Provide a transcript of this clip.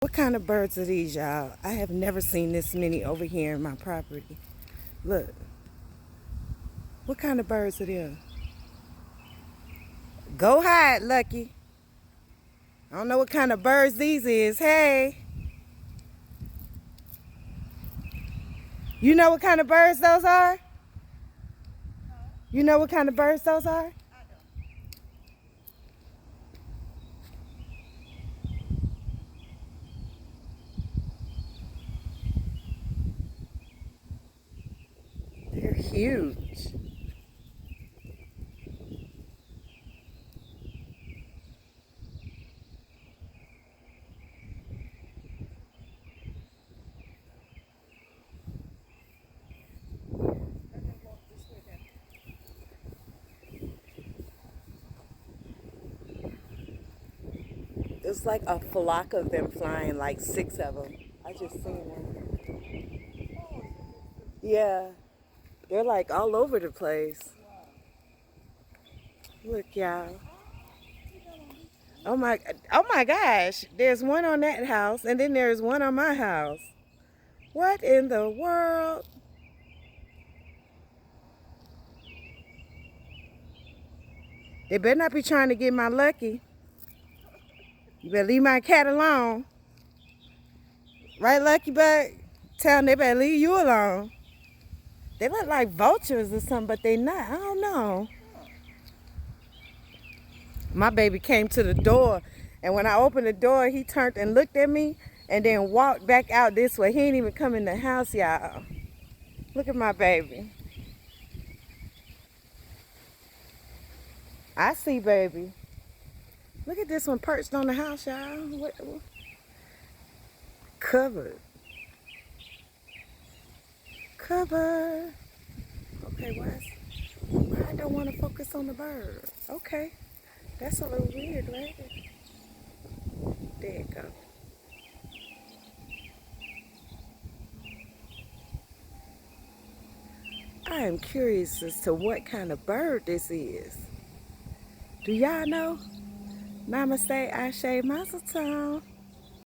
What kind of birds are these, y'all? I have never seen this many over here in my property. Look, what kind of birds are these? Go hide, Lucky. I don't know what kind of birds these is. Hey, you know what kind of birds those are? You know what kind of birds those are? They're huge. It's like a flock of them flying, like 6 of them. I just seen one. Yeah, they're like all over the place. Look, y'all. Oh my, oh my gosh. There's one on that house, and then there's one on my house. What in the world? They better not be trying to get my Lucky. You better leave my cat alone. Right, Lucky Bug? Tell them they better leave you alone. They look like vultures or something, but they not. I don't know. My baby came to the door, and when I opened the door, he turned and looked at me and then walked back out this way. He ain't even come in the house, y'all. Look at my baby. I see, baby. Look at this one perched on the house, y'all. Covered. Covered. Okay, why I don't want to focus on the bird? Okay, that's a little weird, right? There you go. I am curious as to what kind of bird this is. Do y'all know? Namaste, Ashe, Mazel Tov.